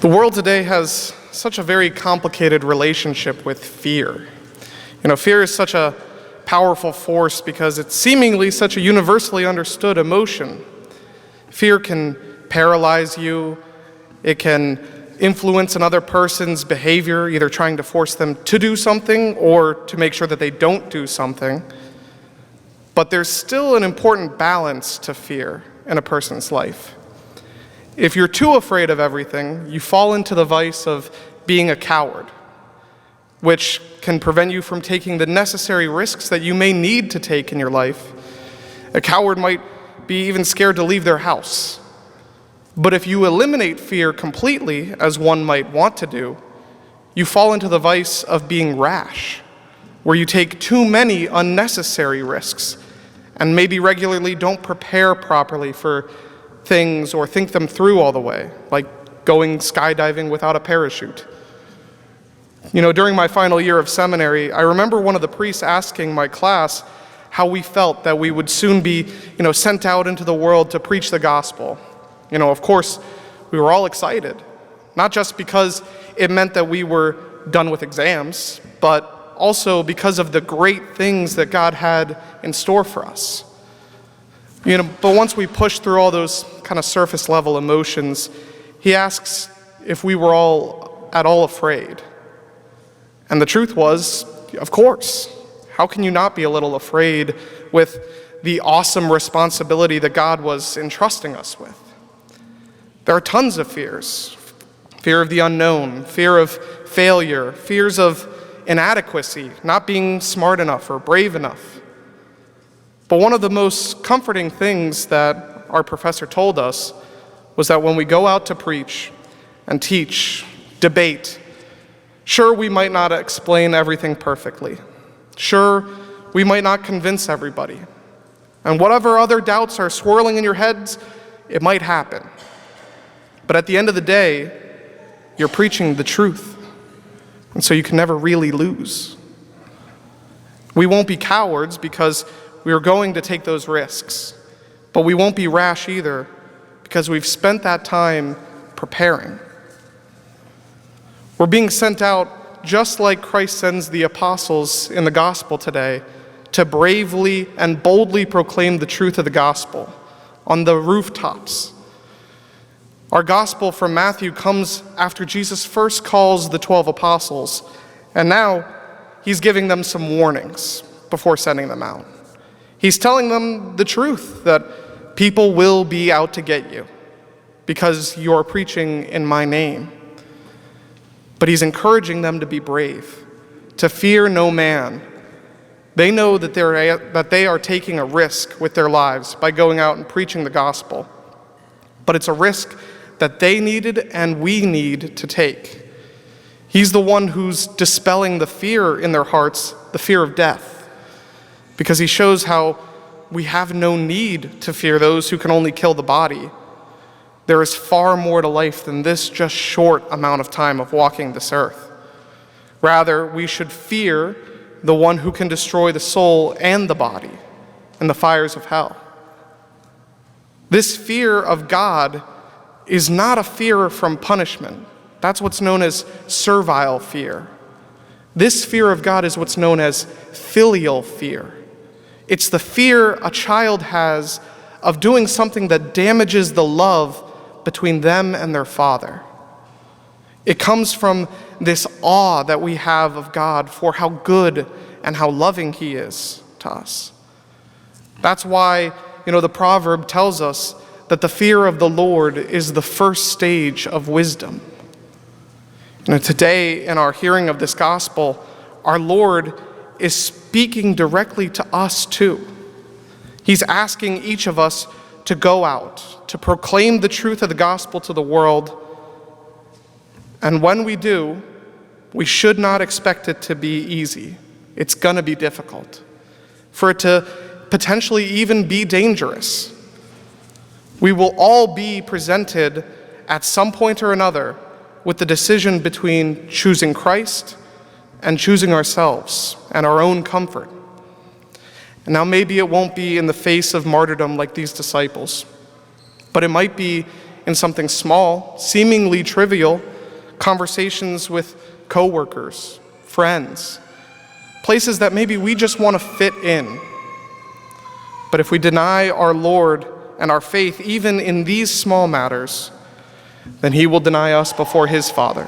The world today has such a very complicated relationship with fear. Fear is such a powerful force because it's seemingly such a universally understood emotion. Fear can paralyze you. It can influence another person's behavior, either trying to force them to do something or to make sure that they don't do something. But there's still an important balance to fear in a person's life. If you're too afraid of everything, you fall into the vice of being a coward, which can prevent you from taking the necessary risks that you may need to take in your life. A coward might be even scared to leave their house. But if you eliminate fear completely, as one might want to do, you fall into the vice of being rash, where you take too many unnecessary risks and maybe regularly don't prepare properly for things or think them through all the way, like going skydiving without a parachute. During my final year of seminary, I remember one of the priests asking my class how we felt that we would soon be, sent out into the world to preach the gospel. Of course, we were all excited, not just because it meant that we were done with exams, but also because of the great things that God had in store for us. But once we push through all those kind of surface level emotions, he asks if we were all at all afraid. And the truth was, of course. How can you not be a little afraid with the awesome responsibility that God was entrusting us with? There are tons of fears. Fear of the unknown, fear of failure, fears of inadequacy, not being smart enough or brave enough. But one of the most comforting things that our professor told us was that when we go out to preach and teach, debate, sure, we might not explain everything perfectly. Sure, we might not convince everybody. And whatever other doubts are swirling in your heads, it might happen. But at the end of the day, you're preaching the truth. And so you can never really lose. We won't be cowards because we are going to take those risks. But we won't be rash either because we've spent that time preparing. We're being sent out just like Christ sends the apostles in the gospel today to bravely and boldly proclaim the truth of the gospel on the rooftops. Our gospel from Matthew comes after Jesus first calls the 12 apostles, and now he's giving them some warnings before sending them out. He's telling them the truth that people will be out to get you because you're preaching in my name. But he's encouraging them to be brave, to fear no man. They know that they are taking a risk with their lives by going out and preaching the gospel. But it's a risk that they needed and we need to take. He's the one who's dispelling the fear in their hearts, the fear of death, because he shows how we have no need to fear those who can only kill the body. There is far more to life than this just short amount of time of walking this earth. Rather, we should fear the one who can destroy the soul and the body in the fires of hell. This fear of God is not a fear from punishment. That's what's known as servile fear. This fear of God is what's known as filial fear. It's the fear a child has of doing something that damages the love between them and their father. It comes from this awe that we have of God for how good and how loving he is to us. That's why, the proverb tells us that the fear of the Lord is the first stage of wisdom. Today, in our hearing of this gospel, our Lord is speaking directly to us too. He's asking each of us to go out, to proclaim the truth of the gospel to the world. And when we do, we should not expect it to be easy. It's going to be difficult. For it to potentially even be dangerous. We will all be presented at some point or another with the decision between choosing Christ and choosing ourselves and our own comfort. And now maybe it won't be in the face of martyrdom like these disciples, but it might be in something small, seemingly trivial, conversations with coworkers, friends, places that maybe we just want to fit in. But if we deny our Lord and our faith, even in these small matters, then he will deny us before his Father.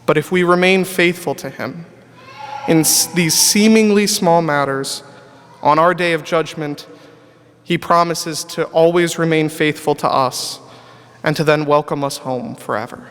But if we remain faithful to him in these seemingly small matters, on our day of judgment, he promises to always remain faithful to us and to then welcome us home forever.